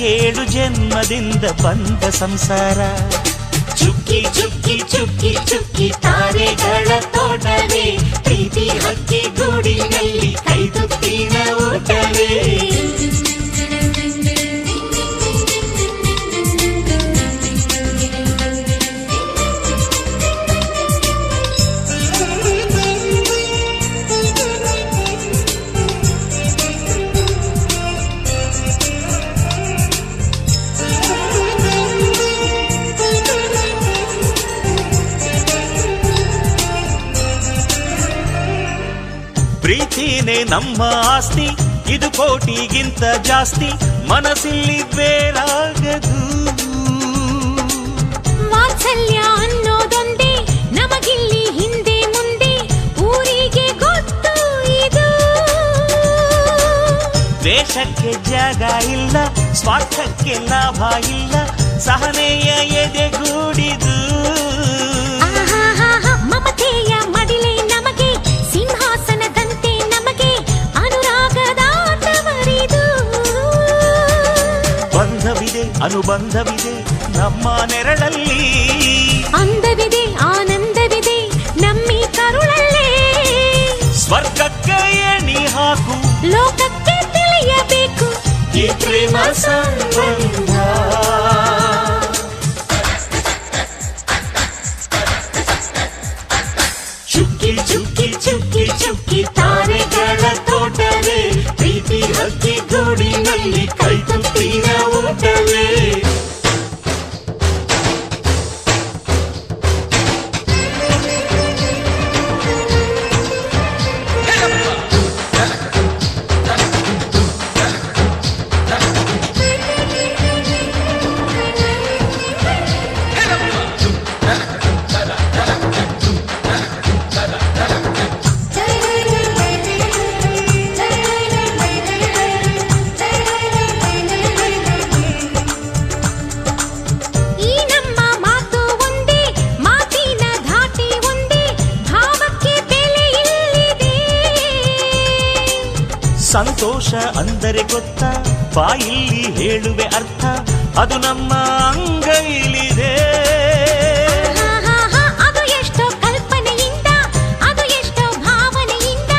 7 ಜನ್ಮದಿಂದ ಬಂದ ಸಂಸಾರ. ಚುಕ್ಕಿ ಚುಕ್ಕಿ ಚುಕ್ಕಿ ಚುಕ್ಕಿ ತಾರೆಗಳ ತೋಟವೇ, ಪ್ರೀತಿ ಹಕ್ಕಿ ಗೂಡಿನಲ್ಲಿ ಕೈ ತುತ್ತಿನ ಊಟವೇ. ಪ್ರೀತಿನೇ ನಮ್ಮ ಆಸ್ತಿ, ಇದು ಕೋಟಿಗಿಂತ ಜಾಸ್ತಿ, ಮನಸ್ಸಿಲ್ಲಿ ಬೇರಾಗದು. ವಾತ್ಸಲ್ಯ ಅನ್ನೋದೊಂದೇ ನಮಗಿಲ್ಲಿ ಹಿಂದೆ ಮುಂದೆ, ಊರಿಗೆ ಗೊತ್ತು ಇದು. ದ್ವೇಷಕ್ಕೆ ಜಾಗ ಇಲ್ಲ, ಸ್ವಾರ್ಥಕ್ಕೆ ಲಾಭ ಇಲ್ಲ, ಸಹನೆಯ ಎದೆಗೂಡಿದು. ಮಮತೆಯ ಮಡಿಲೆ ನಮಗೆ, ಸಿಂಹಾಸನದಂತೆ ನಮಗೆ, ಅನುರಾಗದಾಟವರಿದು. ಬಂಧವಿದೆ ಅನುಬಂಧವಿದೆ ನಮ್ಮ ನೆರಳಲ್ಲಿ, ಅಂದವಿದೆ ಆನಂದವಿದೆ ನಮ್ಮಿ ಕರುಳಲ್ಲೇ. ಸ್ವರ್ಗಕ್ಕೆ ಎಣಿ ಹಾಕು, ಲೋಕಕ್ಕೆ ತಿಳಿಯಬೇಕು ಈ ಪ್ರೇಮ ಸಂಬಂಧ. ಚುಕ್ಕಿ ಚುಕ್ಕಿ ಚುಕ್ಕಿ ಚುಕ್ಕಿ ತಾರೆಗಳ ತೋಟವೇ, ಪ್ರೀತಿ ಹಕ್ಕಿ ಗೂಡಿನಲ್ಲಿ ಕೈ ತುತ್ತಿನ ಊಟವೇ. ಸಂತೋಷ ಅಂದರೆ ಗೊತ್ತಾ, ಬಾಯಲ್ಲಿ ಹೇಳುವೆ ಅರ್ಥ, ಅದು ನಮ್ಮ ಅಂಗೈಲಿದೆ. ಅದು ಎಷ್ಟೋ ಕಲ್ಪನೆಯಿಂದ, ಅದು ಎಷ್ಟೋ ಭಾವನೆಯಿಂದ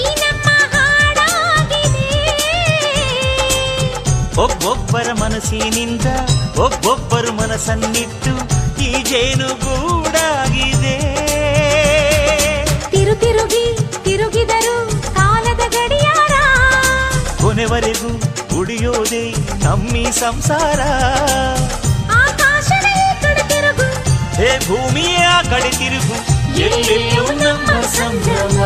ಈ ನಮ್ಮ ಹಾಡಾಗಿದೆ. ಒಬ್ಬೊಬ್ಬರ ಮನಸ್ಸಿನಿಂದ ಒಬ್ಬೊಬ್ಬರು ಮನಸ್ಸನ್ನಿಟ್ಟು ಈ ಜೇನುಗೂಡಾಗಿದೆ. ತಿರುಗಿ ತಿರುಗಿದರು ಕಾಲದ ಗಡಿಯಾರ, ಕೊನೆವರೆಗೂ ಉಳಿಯೋದೇ ನಮ್ಮಿ ಸಂಸಾರ. ಆಕಾಶದ ಈ ಕಡೆ ತಿರುಗು, ಹೇ ಭೂಮಿಯ ಆ ಕಡೆ ತಿರುಗು, ಎಲ್ಲೆಲ್ಲೂ ನಮ್ಮ ಸಂಭ್ರಮ.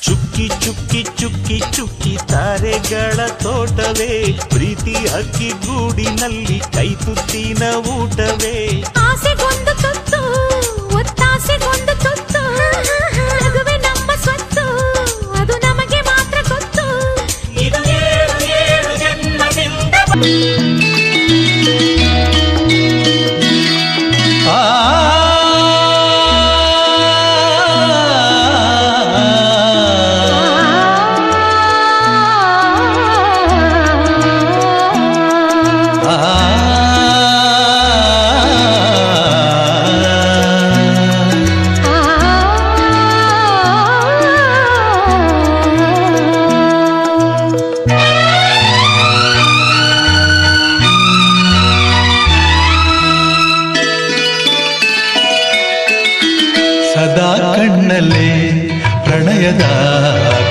ಚುಕ್ಕಿ ಚುಕ್ಕಿ ಚುಕ್ಕಿ ಚುಕ್ಕಿ ತಾರೆಗಳ ತೋಟವೇ, ಪ್ರೀತಿ ಹಕ್ಕಿ ಗೂಡಿನಲ್ಲಿ ಕೈ ತುತ್ತಿನ ಊಟವೇ. ಆಸೆಗೊಂದು ತುತ್ತು, ಒತ್ತಾಸೆಗೊಂದು ತುತ್ತು, ನಗುವೆ ನಮ್ಮ ಸ್ವತ್ತು, ಅದು ನಮಗೆ ಮಾತ್ರ ಗೊತ್ತು. ಇದು 7 ಜನ್ಮದಿಂದ ಸದಾ ಕಣ್ಣಲ್ಲೇ ಪ್ರಣಯದ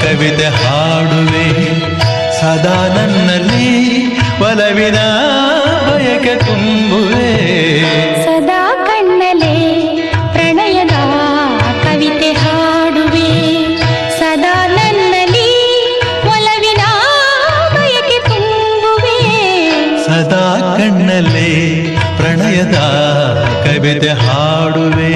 ಕವಿತೆ ಹಾಡುವೆ, ಸದಾ ನನ್ನಲ್ಲಿ ಒಲವಿನ ಬಯಕೆ ತುಂಬುವೆ. ಸದಾ ಕಣ್ಣಲೇ ಪ್ರಣಯದ ಕವಿತೆ ಹಾಡುವೆ, ಸದಾ ನನ್ನಲ್ಲಿ ಒಲವಿನ ಬಯಕೆ ತುಂಬುವೆ. ಸದಾ ಕಣ್ಣಲ್ಲೇ ಪ್ರಣಯದ ಕವಿತೆ ಹಾಡುವೆ.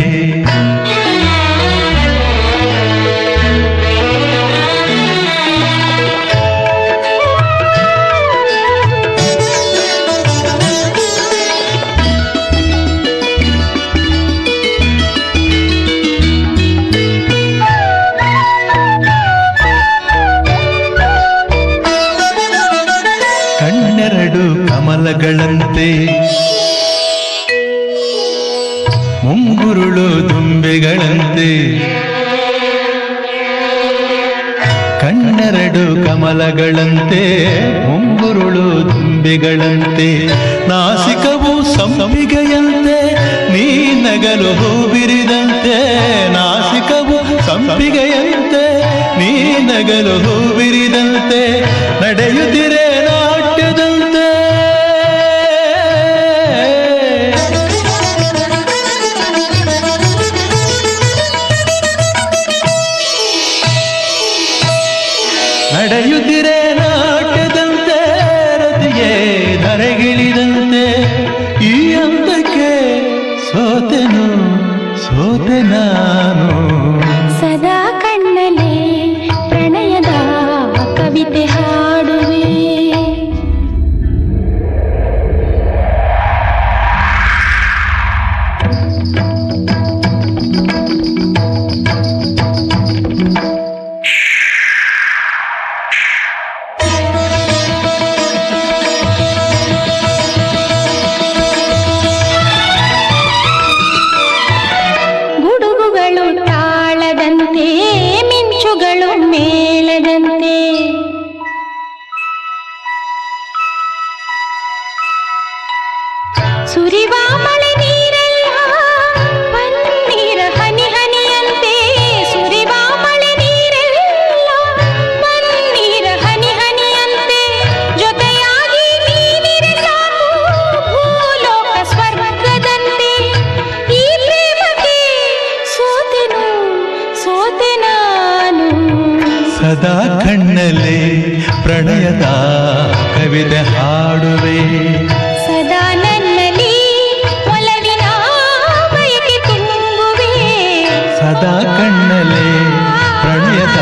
ಮುಂಗುರುಳು ದುಂಬೆಗಳಂತೆ ಕಣ್ಣೆರಡು ಕಮಲಗಳಂತೆ ಮುಂಗುರುಳು ದುಂಬೆಗಳಂತೆ ನಾಸಿಕವು ಸಂಪಿಗೆಯಂತೆ ನೀ ನಗಲು ಹೂ ಬಿರಿದಂತೆ ನಾಸಿಕವು ಸಂಪಿಗೆಯಂತೆ ನೀ ನಗಲು ಹೂ ಬಿರಿದಂತೆ ನಡೆಯುತ್ತಿರೆ ನಾಟ್ಯದಂತೆ ನಡೆಯುತ್ತಿರೆ ನಾಟ್ಯದಂತೆ ರತಿಗೆ ಧರೆಗಿಳಿದಂತೆ ಈ ಹಂತಕ್ಕೆ ಸೋತೆನು ಸೋತೆ ನಾನು ಸದಾ ಕಣ್ಣಲೆ ಪ್ರಣಯದ ಕವಿತೆ ಹಾಡುವೆ ಗುಡುಗುಗಳು ತಾಳದಂತೆ ಮಿಂಚುಗಳು ಮೇಳದಂತೆ ಸುರಿವ ಮಳೆ ನೀರೆಲ್ಲ ಪನ್ನೀರ ಹನಿ ಹನಿಯಂತೆ ಸುರಿವ ಮಳೆ ನೀರೆಲ್ಲ ಪನ್ನೀರ ಹನಿ ಹನಿಯಂತೆ ಜೊತೆಯಾಗಿ ನೀನಿರೆ ಸಾಕು ಭೂಲೋಕ ಸ್ವರ್ಗದಂತೆ ಈ ಪ್ರೇಮಕ್ಕೆ ಸೋತೆನು ಸೋತೆ ನಾನು ಸದಾ ಕಣ್ಣಲ್ಲಿ ಪ್ರಣಯದ ಕವಿತೆ ಹಾಡುವೆ ಸದಾ ನನ್ನಲ್ಲಿ ಒಲವಿನ ಬಯಕೆ ತುಂಬುವೆ ಸದಾ ಕಣ್ಣಲ್ಲಿ ಪ್ರಣಯದ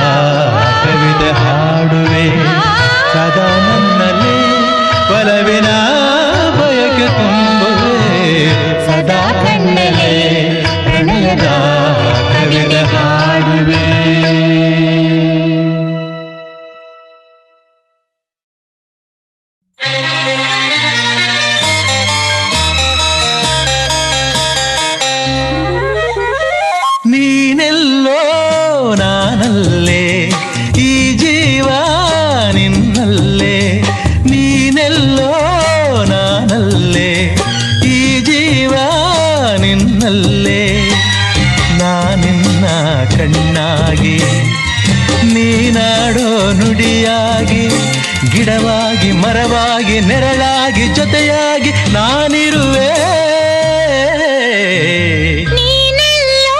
ಕವಿತೆ ಹಾಡುವೆ ಸದಾ ನನ್ನಲ್ಲಿ ಒಲವಿನ ಬಯಕೆ ತುಂಬುವೆ ಸದಾ ಕಣ್ಣಲ್ಲಿ ಪ್ರಣಯದ ಕವಿತೆ ಹಾಡುವೆ ನೀನೆಲ್ಲೋ ನಾನಲ್ಲೇ ಈ ಜೀವ ನಿನ್ನಲ್ಲೇ ನೀನೆಲ್ಲೋ ನಾನಲ್ಲೇ ಈ ಜೀವ ನಿನ್ನಲ್ಲೇ ನಾನಿನ್ನ ಕಣ್ಣಾಗಿ ನೀನಾಡೋ ನುಡಿಯಾಗಿ ಗಿಡವಾಗಿ ಮರವಾಗಿ ನೆರಳಾಗಿ ಜೊತೆಯಾಗಿ ನಾನಿರುವೆ ನೀನೆಲ್ಲೋ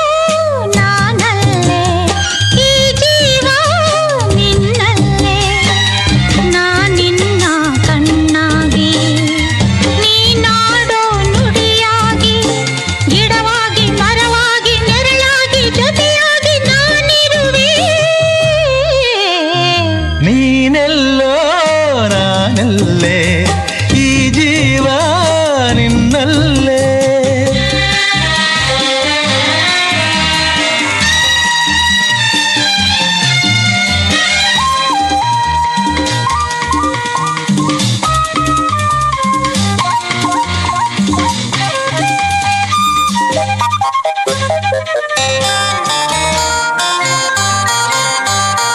ನಾನಲ್ಲೇ ಈ ಜೀವ ನಿನ್ನಲ್ಲೇ ನಾನಿನ್ನ ಕಣ್ಣಾಗಿ ನೀನಾಡೋ ನುಡಿಯಾಗಿ ಗಿಡವಾಗಿ ಮರವಾಗಿ ನೆರಳಾಗಿ ಜೊತೆಯಾಗಿ ನಾನಿರುವೆ ನೀನೆಲ್ಲೋ ನಾನಲ್ಲೇ ಈ ಜೀವ ನಿನ್ನಲ್ಲೇ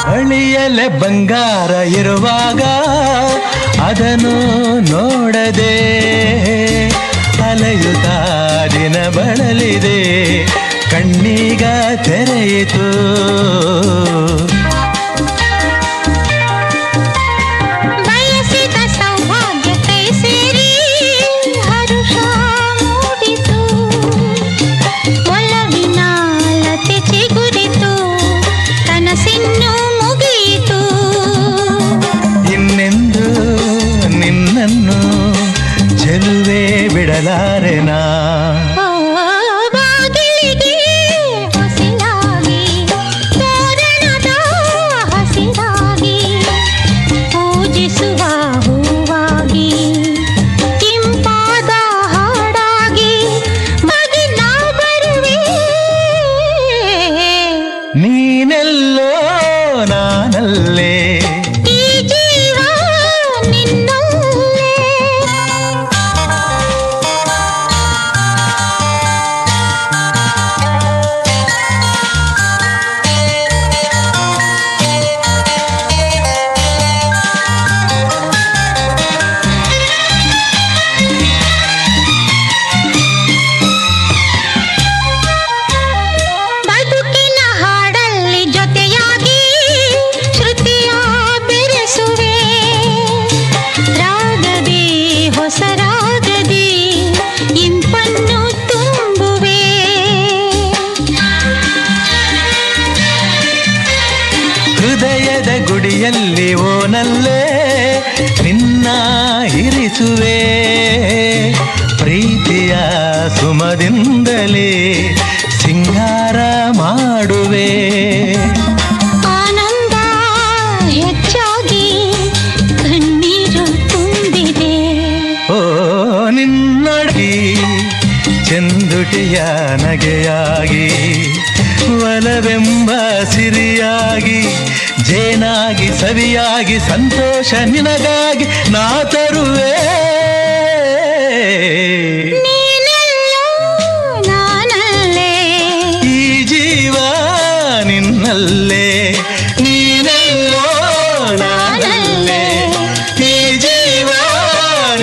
ಬಳಿಯಲೆ ಬಂಗಾರ ಇರುವಾಗ ಅದನ್ನು ನೋಡದೆ ಅಲೆಯುತ್ತ ದಿನ ಬಳಲಿದೆ ಕಣ್ಣೀಗ ತೆರೆಯಿತು ಬಯಸಿದ ಸೌಭಾಗ್ಯ ಕೈ ಸೇರಿ ಹರುಷ ಮೂಡಿತು ಒಲವಿನ ಲತೆ ಚಿಗುರಿತು ಕನಸಿನ್ನು ಮುಗಿಯಿತು ಇನ್ನೆಂದು ನಿನ್ನನ್ನು ಚೆಲುವೆ ಬಿಡಲಾರೆನಾ ಬಾಗಿಲಿಗೆ ಹೊಸಿಲಾಗಿ ತೋರಣದ ಹಸಿರಾಗಿ ಪೂಜಿಸುವ ಹೂವಾಗಿ ಇಂಪಾದ ಹಾಡಾಗಿ ಮಗಿ ನಾ ಬರುವೆ ನೀನೆಲ್ಲೋ ನಾನಲ್ಲೇ ಈ ಜೀವ ನಿನ್ನಲ್ಲೇ ಮುಡಿಯಲ್ಲಿ ಓನಲ್ಲೇ ನಿನ್ನ ಇರಿಸುವೆ ಪ್ರೀತಿಯ ಸುಮದಿಂದಲೇ ಸಿಂಗಾರ ಮಾಡುವೆ ಆನಂದ ಹೆಚ್ಚಾಗಿ ಕಣ್ಣೀರು ತುಂಬಿದೆ ಓ ನಿನ್ನಡಿ ಚೆಂದುಟಿಯ ನಗೆಯಾಗಿ ಒಲವೆಂಬ ಸಿರಿಯಾಗಿ ಜೇನಾಗಿ ಸವಿಯಾಗಿ ಸಂತೋಷ ನಿನಗಾಗಿ ನಾ ತರುವೆ ನೀನೆಲ್ಲೋ ನಾನಲ್ಲೇ ಈ ಜೀವ ನಿನ್ನಲ್ಲೇ ನೀನೆಲ್ಲೋ ನಾನಲ್ಲೇ ಈ ಜೀವ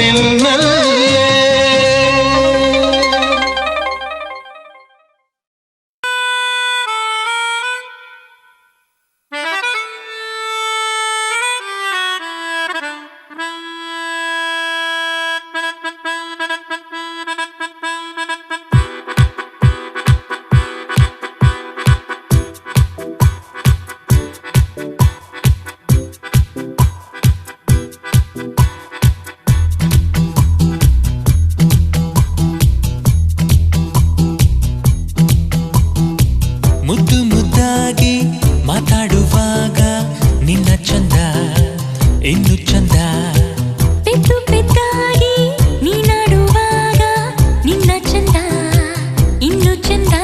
ನಿನ್ನಲ್ಲೇ ಮುದ್ದು ಮುದ್ದಾಗಿ ಮಾತಾಡುವಾಗ ನಿನ್ನ ಚಂದ ಇನ್ನು ಚಂದ ಪೆದ್ದು ಪೆದ್ದಾಗಿ ನೀನಾಡುವಾಗ ನಿನ್ನ ಚಂದ ಇನ್ನು ಚಂದ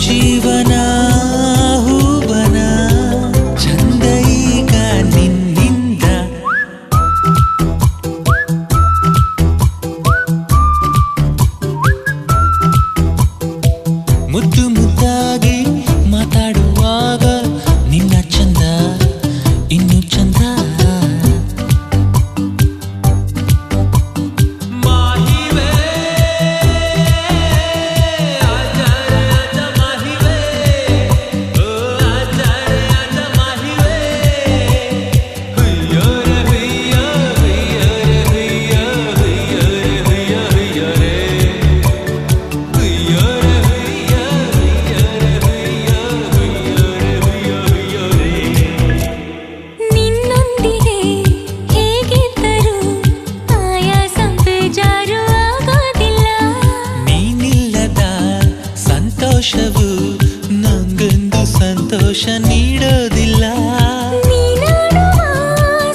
ಜೀವನ ಹೂವನ ಚಂದ ಈಗ ನಿನ್ನಿಂದ ಮುದ್ದು ಮುದ್ದಾಗಿ ಮಾತಾಡುವಾಗ ನಿನ್ನ ಚಂದ ಇನ್ನು ಚಂದ ನಿನ್ನೊಂದಿಗೆ ಹೇಗಿದ್ದರೂ ಆಯಾಸ ಬೇಜಾರು ಆಗೋದಿಲ್ಲ ನೀನಿಲ್ಲದ ಸಂತೋಷವು ನಂಗೊಂದು ಸಂತೋಷ ನೀಡೋದಿಲ್ಲ ನೀನಾಡುವ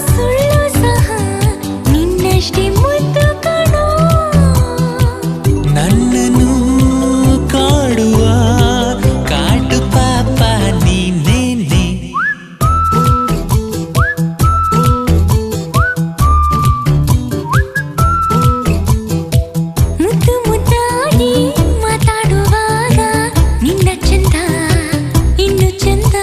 ಸುಳ್ಳು ಸಹ ನಿನ್ನಷ್ಟೇ ಮುದ್ದು ಕಣೋ ನನ್ನನ್ನು ಕಾಡುವ ಕಾಡು ಪಾಪ ನೀನೇನೆ ಮುದ್ದು ಮುದ್ದಾಗಿ ಮಾತಾಡುವಾಗ ನಿನ್ನ ಚಂದ ಇನ್ನು ಚಂದ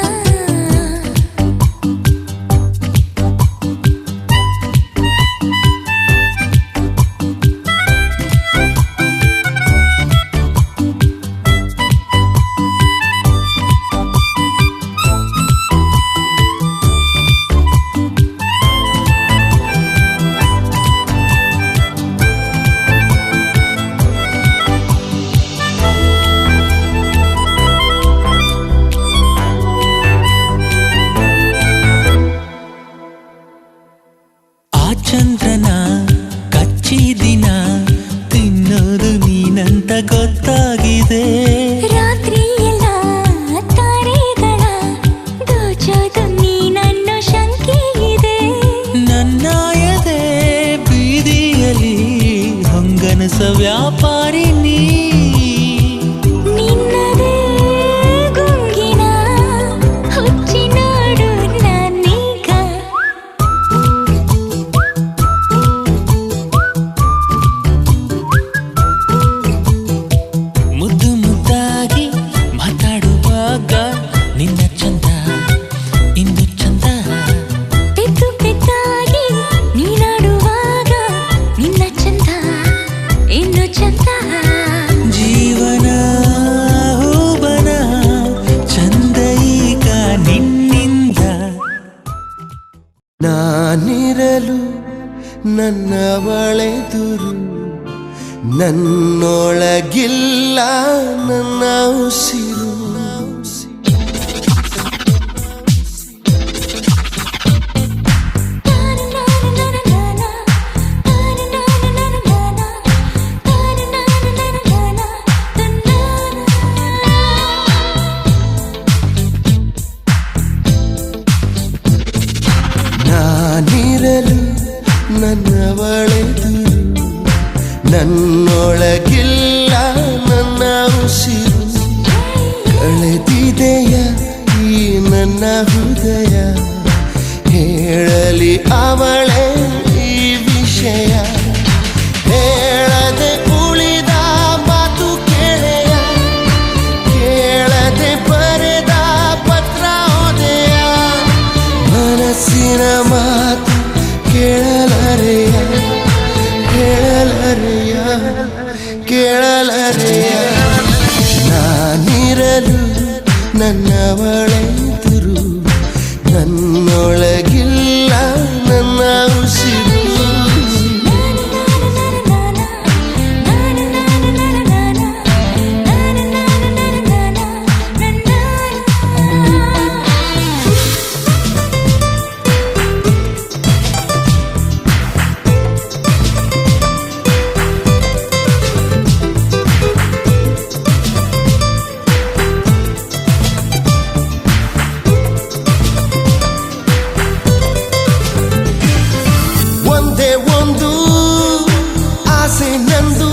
ಆ ಚಂದ್ರನ ಕಚ್ಚಿ ದಿನ ತಿನ್ನೋದು ನೀನಂತ ಗೊತ್ತಾಗಿದೆ ರಾತ್ರಿ ಎಲ್ಲ ತಾರೆಗಳ ದೋಚೋದು ನೀನನ್ನೋ ಶಂಕೆ ಇದೆ ನನ್ನ ಎದೆ ಬೀದಿಯಲ್ಲಿ ಹೊಂಗನಸ ವ್ಯಾಪಾರಿ ನೀ ನಿನ್ನದೇ ಗುಂಗಿನ ಹುಚ್ಚಿನಾಡು ನಾನೀಗ ಮುದ್ದು ಮುದ್ದಾಗಿ ಮಾತಾಡುವಾಗ ನಿನ್ನ ಚಂದ ಇನ್ನು ಚಂದ ಪೆದ್ದು ಪೆದ್ದಾಗಿ ನೀನಾಡುವಾಗ ನಿನ್ನ ಚಂದ ಇನ್ನು ಚಂದ ಜೀವನ ಹೂವನ ಚಂದ ಈಗ ನಿನ್ನಿಂದ ನಾನಿರಲು ನನ್ನವಳೆದುರು ನನ್ನೊಳಗಿಲ್ಲ ನನ್ನ ಉಸಿರು ನನ್ನೊಳಗಿಲ್ಲ ನನ್ನ ಉಸಿರು ಕಳೆದಿದೆಯ ಈ ನನ್ನ ಹೃದಯ ಹೇಳಲಿ ಅವಳೇ ಈ ವಿಷಯ ಹೇಳದೆ ಉಳಿದ ಮಾತು ಕೇಳೆಯ ಕೇಳದೆ ಬರೆದ ಪತ್ರ ಓದೆಯ ಮನಸ್ಸಿನ ಮಾತು ಕೇಳಲರೆಯ ಕೇಳಲರೆಯ ಕೇಳಲರೆಯ ನಾನಿರಲು ನನ್ನವಳೆದುರು ನನ್ನೊಳಗಿಲ್ಲ ನನ್ನ ಉಸಿರು ಒಂದೇ ಒಂದು ಆಸೆ ನಂದು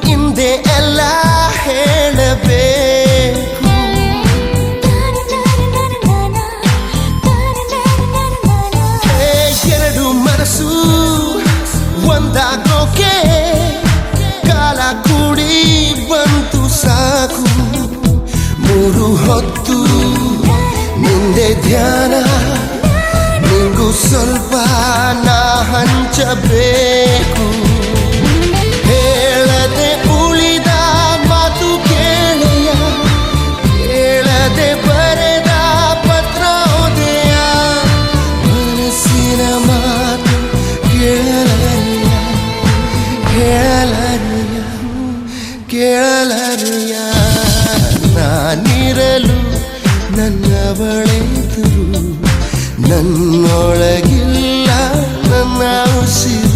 ಹಿಂದೆ ಎಲ್ಲ ಹೇಳಬೇಕು ಎರಡು ಮನಸ್ಸು ಒಂದಾಗೋಕೆ ಕಾಲ ಕೂಡಿ ಬಂತು ಸಾಕು ಮೂರು ಹೊತ್ತು ನಿಂದೆ ಧ್ಯಾನ ನಿಂಗೂ ಸ್ವಲ್ಪ ನಾ ಹಂಚಬೇಕು ಹೇಳದೆ ಉಳಿದ ಮಾತು ಕೇಳೆಯ ಹೇಳದೆ ಬರೆದ ಪತ್ರ ಓದೆಯ ಮನಸ್ಸಿನ ಮಾತು ಕೇಳಲರಿಯ ಕೇಳಲರಿಯ ಕೇಳಲರಿಯ ನಾನಿರಲು ನನ್ನವಳೆದುರು ನನ್ನೊಳಗಿಲ್ಲ ನನ್ನ ಉಸಿರು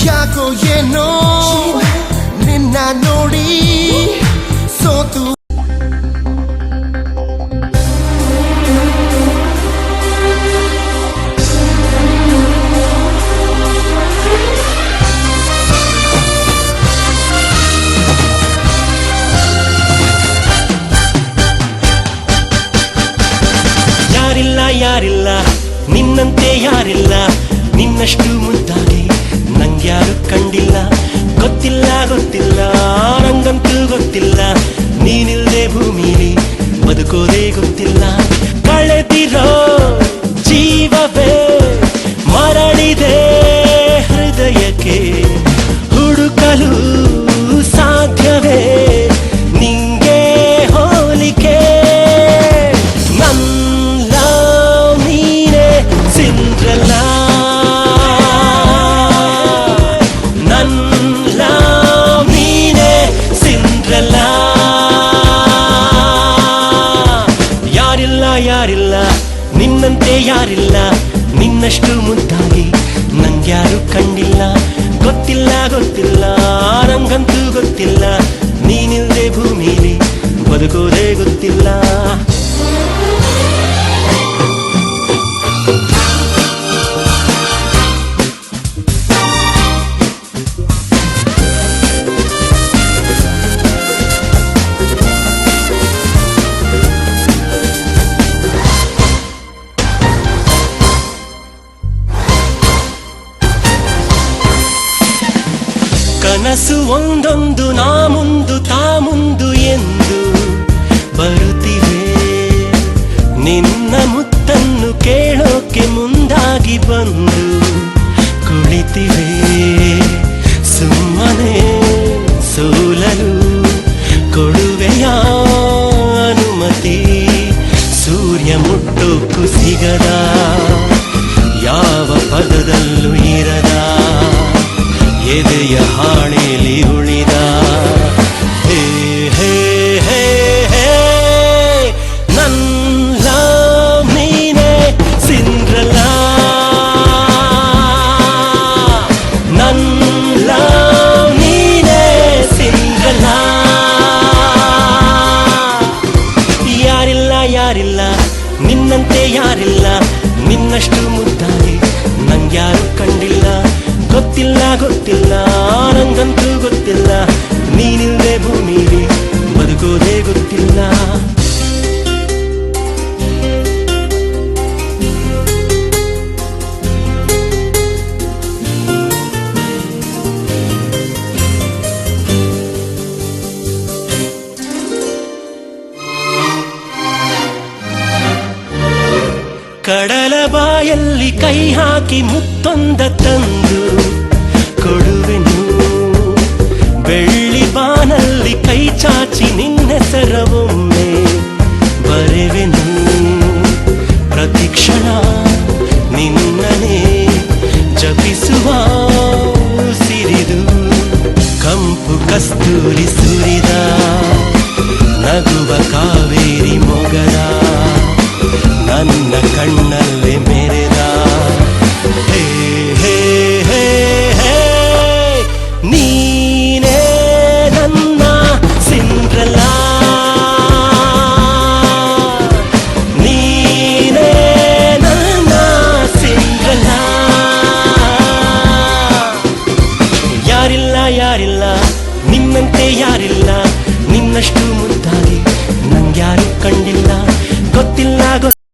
ಯಾಕೋ ಏನೋ ನಿನ್ನ ನೋಡಿ ಸೋತು ಯಾರಿಲ್ಲ ಯಾರಿಲ್ಲ ನಿನ್ನಂತೆ ಯಾರಿಲ್ಲ ನಿನ್ನಷ್ಟು ಮುದ್ದಾಗಿ ನಂಗ್ಯಾರು ಕಂಡಿಲ್ಲ ಗೊತ್ತಿಲ್ಲ ಗೊತ್ತಿಲ್ಲ ನಂಗಂತೂ ಗೊತ್ತಿಲ್ಲ ನೀನಿಲ್ದೆ ಭೂಮಿಲಿ ಬದುಕೋದೇ ಗೊತ್ತಿಲ್ಲ ಕಳೆದಿರೋ ಜೀವವೇ ಮರಳಿದೆ ಹೃದಯಕ್ಕೆ ಹುಡುಕಲು ಸಾಧ್ಯವೇ ನಿಂಗೆ ಹೋಲಿಕೆ ನನ್ನ ನೀನೇ ಸಿಂಡ್ರೆಲ್ಲ ಯಾರಿಲ್ಲ ನಿನ್ನಂತೆ ಯಾರಿಲ್ಲ ನಿನ್ನಷ್ಟು ಮುದ್ದಾಗಿ ನಂಗ್ಯಾರು ಕಂಡಿಲ್ಲ ಗೊತ್ತಿಲ್ಲ ಗೊತ್ತಿಲ್ಲ ನಂಗಂತೂ ಗೊತ್ತಿಲ್ಲ ನೀನಿಲ್ದೆ ಭೂಮಿಲಿ ಬದುಕೋದೇ ಗೊತ್ತಿಲ್ಲ ಕನಸು ಒಂದೊಂದು ನಾ ಮುಂದು ತಾ ಮುಂದು ಎಂದು ಬರುತ್ತಿವೆ ನಿನ್ನ ಮುತ್ತನ್ನು ಕೇಳೋಕೆ ಮುಂದಾಗಿ ಬಂದು ಗೊತ್ತಿವೆ ಸುಮ್ಮನೆ ಸೋಲಲು ಕೊಡುವೆಯ ಅನುಮತಿ ಸೂರ್ಯ ಮುಟ್ಟೋಕ್ಕೂ ಸಿಗದ ಯಾವ ಪದದಲ್ಲೂ ಇರದ ಎದೆಯ ಹಾಳೆಯಲ್ಲಿ ಉಳಿದ ಹೇ ಹೇ ಹೇ ಹೇ ನನ್ನ ನೀನೆ ಸಿಂಡ್ರಲ್ಲ ನನ್ನ ನೀನೆ ಸಿಂಡ್ರಲ್ಲ ಯಾರಿಲ್ಲ ನಿನ್ನಂತೆ ಯಾರಿಲ್ಲ ನಿನ್ನಷ್ಟು ಮುದ್ದಾಗಿ ನಂಗ್ಯಾರು ಕಂಡಿಲ್ಲ ಗೊತ್ತಿಲ್ಲ ನಂಗಂತೂ ಗೊತ್ತಿಲ್ಲ ನೀನಿಲ್ದೆ ಭೂಮಿಲಿ ಬದುಕೋದೇ ಗೊತ್ತಿಲ್ಲ ಕಡಲ ಬಾಯಲ್ಲಿ ಕೈ ಹಾಕಿ ಮುತ್ತೊಂದ ತಂದು ಕೊಡುವೆನು ಬೆಳ್ಳಿ ಬಾನಲ್ಲಿ ಕೈ ಚಾಚಿ ನಿನ್ನೆಸರ ಒಮ್ಮೆ ಬರೆವೆನು ಪ್ರತಿಕ್ಷಣ ನಿನ್ನನೇ ಜಪಿಸುವ ಸಿರಿದು ಕಂಪು ಕಸ್ತೂರಿ ಸುರಿದ ನಗುವ ಕಾವೇರಿ ಮೊಗದ ನನ್ನ ಕಣ್ಣಲ್ಲಿ ಮೆರೆದ ಹೇ